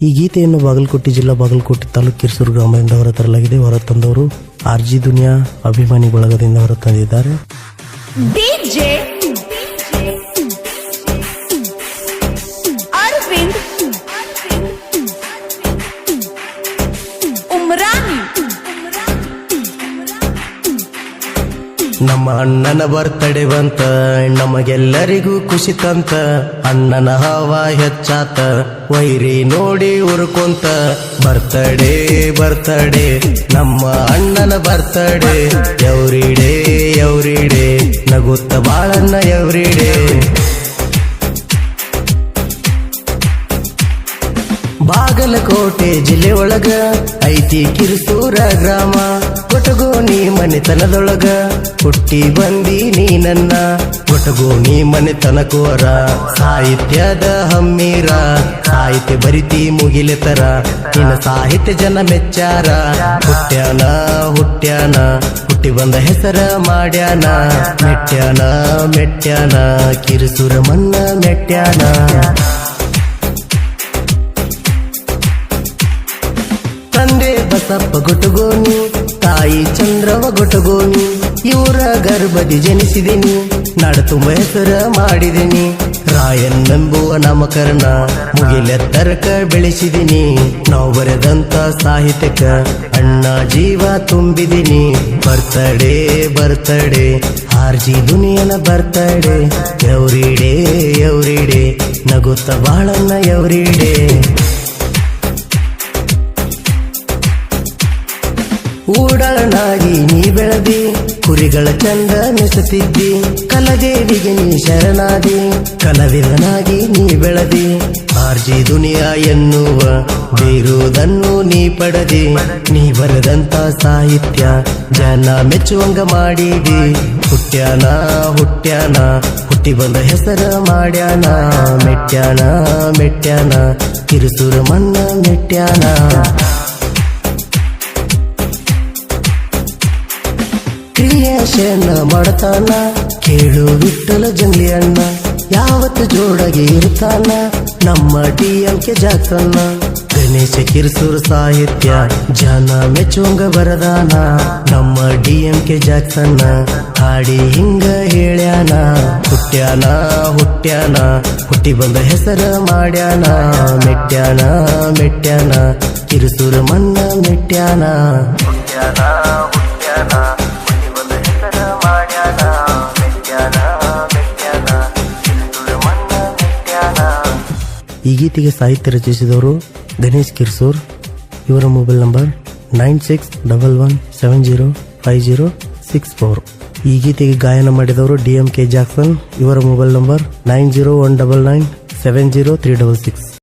ಈ ಗೀತೆಯನ್ನು ಬಾಗಲಕೋಟೆ ಜಿಲ್ಲಾ ಬಾಗಲಕೋಟೆ ತಾಲೂಕು ಕಿರ್ಸೂರು ಗ್ರಾಮದಿಂದ ಹೊರತರಲಾಗಿದೆ. ಹೊರತಂದವರು ಆರ್ಜಿ ದುನಿಯಾ ಅಭಿಮಾನಿ ಬಳಗದಿಂದ ಹೊರತಂದಿದ್ದಾರೆ. ಡಿಜೆ ಅರವಿಂದ್ ಉಮ್ರಾನಿ. ನಮ್ಮ ಅಣ್ಣನ ಬರ್ತಡೆ ಬಂತ, ನಮಗೆಲ್ಲರಿಗೂ ಖುಷಿ ತಂತ. ಅಣ್ಣನ ಹವಾ ಹೆಚ್ಚಾತ, ವೈರಿ ನೋಡಿ ಉರ್ಕೊಂತ. ಬರ್ತಡೇ ಬರ್ತಡೇ ನಮ್ಮ ಅಣ್ಣನ ಬರ್ತಡೇ. ಎವ್ರಿಡೇ ನಗುತ್ತ ಬಾಳನ್ನ ಎವ್ರಿಡೇ. ಬಾಗಲಕೋಟೆ ಜಿಲ್ಲೆ ಒಳಗ ಐತಿ ಕಿರ್ಸೂರ ಗ್ರಾಮ. ಕೊಟಗೋನಿ ಮನೆತನದೊಳಗ ಹುಟ್ಟಿ ಬಂದಿ ನೀ ನನ್ನ. ಕೊಟಗೋನಿ ಮನೆತನಕೋರ ಸಾಹಿತ್ಯದ ಹಮ್ಮೀರ. ಸಾಹಿತ್ಯ ಬರಿತಿ ಮುಗಿಲೆತರ, ನಿನ್ನ ಸಾಹಿತ್ಯ ಜನ ಮೆಚ್ಚಾರ. ಹುಟ್ಟ್ಯಾನ ಹುಟ್ಟಿ ಬಂದ ಹೆಸರ ಮಾಡ್ಯಾನ. ಮೆಟ್ಯಾನ ಕಿರ್ಸೂರ ಮನ್ನ ಮೆಟ್ಯಾನ. ತಂದೆ ಬಸಪ್ಪ ಗೊಟಗೋನಿ, ತಾಯಿ ಚಂದ್ರವ ಗೊಟಗೋನಿ. ಇವರ ಗರ್ಭದಿ ಜನಿಸಿದೆನಿ, ನಾಡ ತುಂಬ ಹೆಸರ ಮಾಡಿದೆನಿ. ರಾಯನ್ನೆಂಬುವ ನಾಮಕರಣ ಮುಗಿಲೆತ್ತರಕ ಬೆಳೆಸಿದಿನಿ. ನಾವು ಬರೆದಂತ ಸಾಹಿತ್ಯಕ ಅಣ್ಣ ಜೀವ ತುಂಬಿದಿನಿ. ಬರ್ತಡೇ ಆರ್ಜಿ ದುನಿಯನ ಬರ್ತಡೇ. ಎವ್ರಿಡೇ ನಗುತ್ತ ಬಾಳನ್ನ ಎವ್ರಿಡೇ. ಊಡಳನಾಗಿ ನೀ ಬೆಳೆದಿ, ಕುರಿಗಳ ಚಂದ ಮೆಸುತ್ತಿದ್ದಿ. ಕಲದೇವಿಗೆ ನೀ ಶರಣಾದಿ, ಕಲವಿದನಾಗಿ ನೀ ಬೆಳೆದಿ. ಆರ್ಜಿ ದುನಿಯಾ ಎನ್ನುವ ಬೇರುವುದನ್ನು ನೀ ಪಡೆದಿ. ನೀ ಬರೆದಂತ ಸಾಹಿತ್ಯ ಜನ ಮೆಚ್ಚುವಂಗ ಮಾಡಿದಿ. ಹುಟ್ಟ್ಯಾನ ಹುಟ್ಟಿ ಬಂದ ಹೆಸರ ಮಾಡ್ಯಾನ. ಮೆಟ್ಯಾನ ಕಿರುಸೂರ ಮನ್ನ ಮೆಟ್ಯಾನ. ಕ್ರಿಯೇಷನ್ ಮಾಡತಾನ, ಕೇಳು ವಿಠಲ ಜಂಗ್ಲಿ ಅಣ್ಣ. ಯಾವತ್ತು ಜೋಡಾಗಿ ಇರ್ತಾನ ನಮ್ಮ DMK ಜಾಕ್ಸನ್ನ. ಗಣೇಶ ಕಿರ್ಸೂರು ಸಾಹಿತ್ಯ ಜನ ಮೆಚ್ಚುವಂಗ ಬರದಾನ. ನಮ್ಮ DMK ಜಾಕ್ಸನ್ನ ಹಾಡಿ ಹಿಂಗ ಹೇಳ್ಯಾನ. ಹುಟ್ಟ್ಯಾನ ಹುಟ್ಟಿ ಬಂದ ಹೆಸರ ಮಾಡ್ಯಾನ. ಮೆಟ್ಯಾನ ಕಿರ್ಸೂರ ಮನ್ನ ಮೆಟ್ಯಾನ. ಈ ಗೀತೆಗೆ ಸಾಹಿತ್ಯ ರಚಿಸಿದವರು ಗಣೇಶ್ ಕಿರ್ಸೂರ್. ಇವರ ಮೊಬೈಲ್ ನಂಬರ್ 9611705064. ಈ ಗೀತೆಗೆ ಗಾಯನ ಮಾಡಿದವರು DMK ಜಾಕ್ಸನ್. ಇವರ ಮೊಬೈಲ್ ನಂಬರ್ 9019970366.